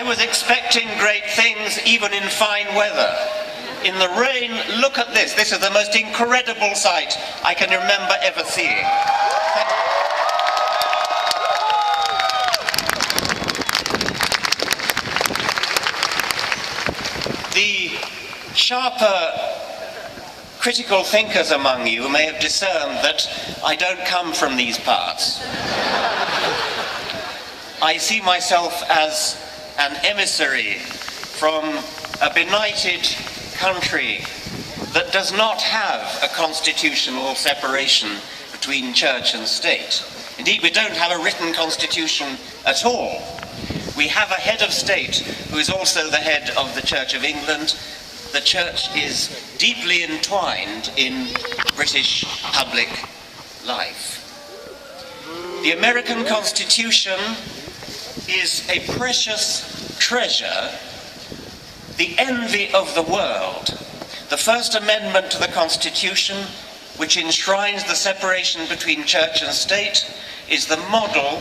was expecting great things even in fine weather. In the rain, look at this. This is the most incredible sight I can remember ever seeing. The sharper critical thinkers among you may have discerned that I don't come from these parts. I see myself as an emissary from a benighted country that does not have a constitutional separation between church and state. Indeed, we don't have a written constitution at all. We have a head of state who is also the head of the Church of England. The church is deeply entwined in British public life. The American Constitution is a precious treasure, the envy of the world. The First Amendment to the Constitution, which enshrines the separation between church and state, is the model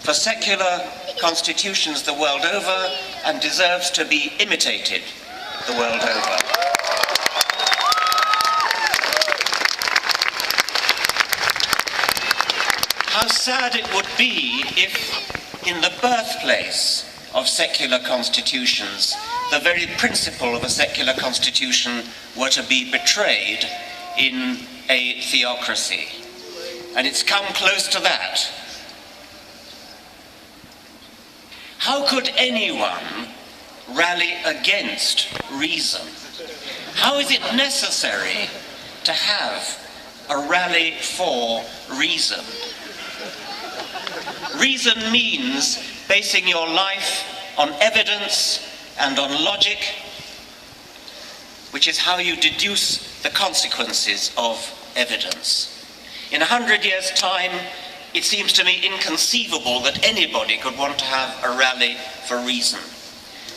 for secular constitutions the world over and deserves to be imitated the world over. How sad it would be if, in the birthplace of secular constitutions, the very principle of a secular constitution were to be betrayed in a theocracy. And it's come close to that. How could anyone rally against reason? How is it necessary to have a rally for reason? Reason means basing your life on evidence and on logic, which is how you deduce the consequences of evidence. In 100 years' time, it seems to me inconceivable that anybody could want to have a rally for reason.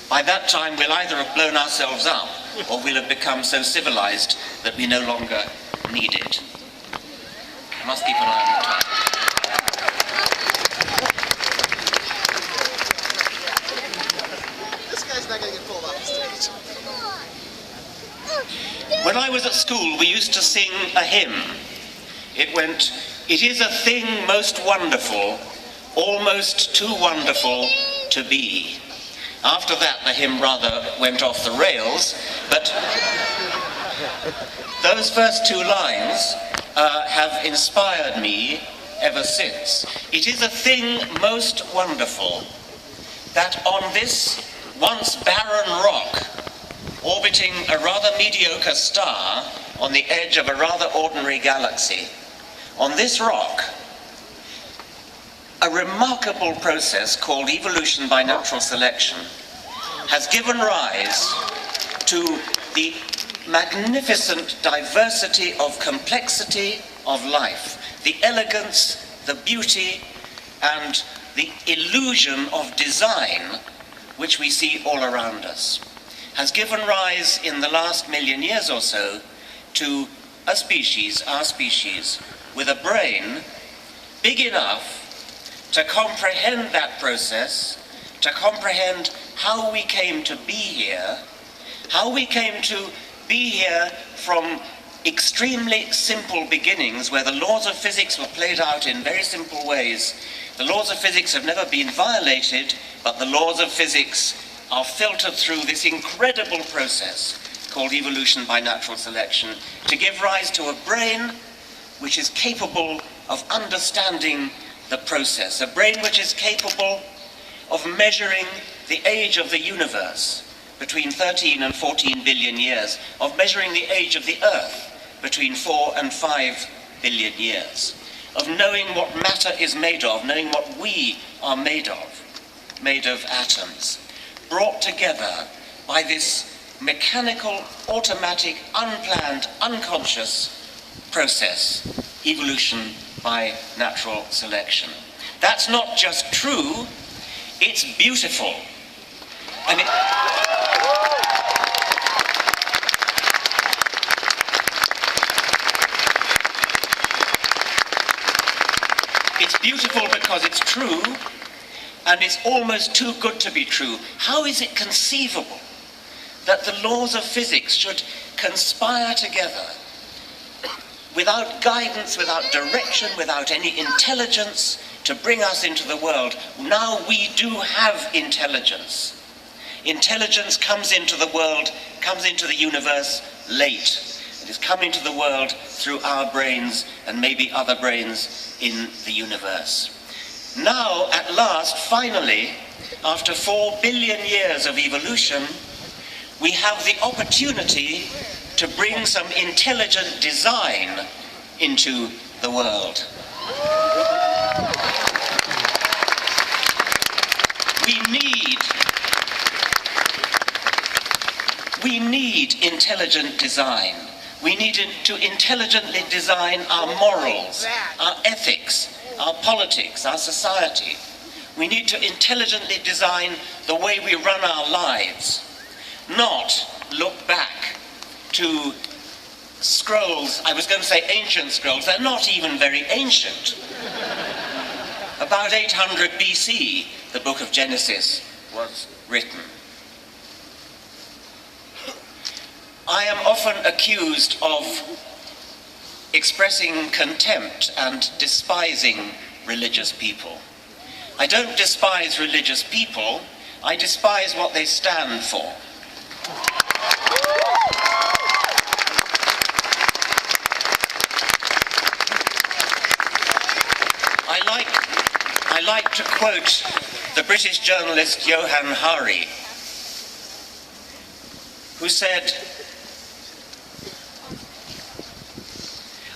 By that time, we'll either have blown ourselves up or we'll have become so civilized that we no longer need it. I must keep an eye on the time. This guy's not going to get pulled off the stage. When I was at school, we used to sing a hymn. It went, "It is a thing most wonderful, almost too wonderful to be." After that, the hymn rather went off the rails, but those first two lines have inspired me ever since. It is a thing most wonderful that on this once barren rock, orbiting a rather mediocre star on the edge of a rather ordinary galaxy, on this rock, a remarkable process called evolution by natural selection has given rise to the magnificent diversity of complexity of life, the elegance, the beauty, and the illusion of design which we see all around us, has given rise in the last million years or so to a species, our species, with a brain big enough to comprehend that process, to comprehend how we came to be here, how we came to be here from extremely simple beginnings where the laws of physics were played out in very simple ways. The laws of physics have never been violated, but the laws of physics are filtered through this incredible process called evolution by natural selection to give rise to a brain which is capable of understanding the process, a brain which is capable of measuring the age of the universe between 13 and 14 billion years, of measuring the age of the Earth between 4 and 5 billion years, of knowing what matter is made of, knowing what we are made of atoms, brought together by this mechanical, automatic, unplanned, unconscious process, evolution by natural selection. That's not just true, it's beautiful. And it's beautiful because it's true, and it's almost too good to be true. How is it conceivable that the laws of physics should conspire together without guidance, without direction, without any intelligence to bring us into the world? Now we do have intelligence. Intelligence comes into the world, comes into the universe late. It is coming to the world through our brains and maybe other brains in the universe. Now, at last, finally, after 4 billion years of evolution, we have the opportunity to bring some intelligent design into the world. We need intelligent design. We need to intelligently design our morals, our ethics, our politics, our society. We need to intelligently design the way we run our lives, not look back to scrolls. I was going to say ancient scrolls. They're not even very ancient. About 800 BC, the book of Genesis was written. I am often accused of expressing contempt and despising religious people. I don't despise religious people, I despise what they stand for. I like to quote the British journalist Johann Hari, who said,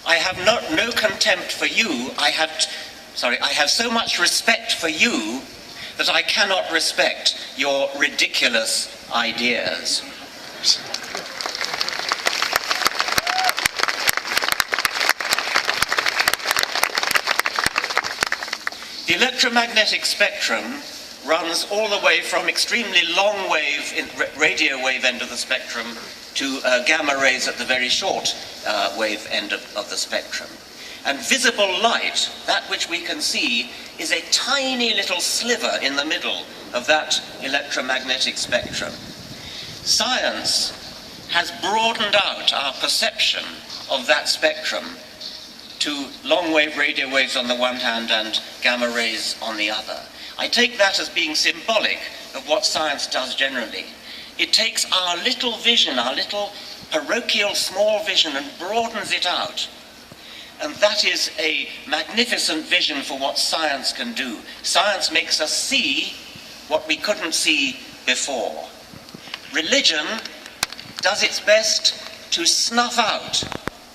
I have no contempt for you, I have so much respect for you that I cannot respect your ridiculous ideas. The electromagnetic spectrum runs all the way from extremely long wave, radio wave end of the spectrum to gamma rays at the very short wave end of the spectrum. And visible light, that which we can see, is a tiny little sliver in the middle of that electromagnetic spectrum. Science has broadened out our perception of that spectrum to long-wave radio waves on the one hand and gamma rays on the other. I take that as being symbolic of what science does generally. It takes our little vision, our little parochial small vision, and broadens it out. And that is a magnificent vision for what science can do. Science makes us see what we couldn't see before. Religion does its best to snuff out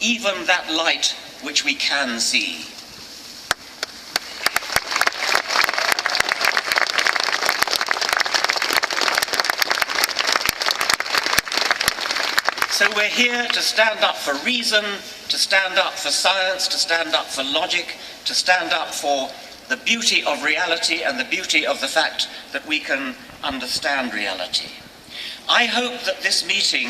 even that light which we can see. So we're here to stand up for reason, to stand up for science, to stand up for logic, to stand up for the beauty of reality and the beauty of the fact that we can understand reality. I hope that this meeting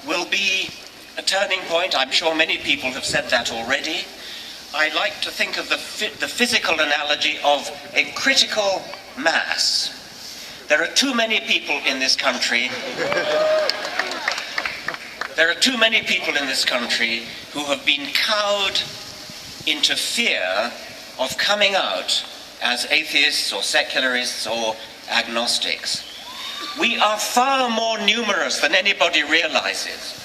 will be a turning point. I'm sure many people have said that already. I like to think of the physical analogy of a critical mass. There are too many people in this country. There are too many people in this country who have been cowed into fear of coming out as atheists or secularists or agnostics. We are far more numerous than anybody realizes.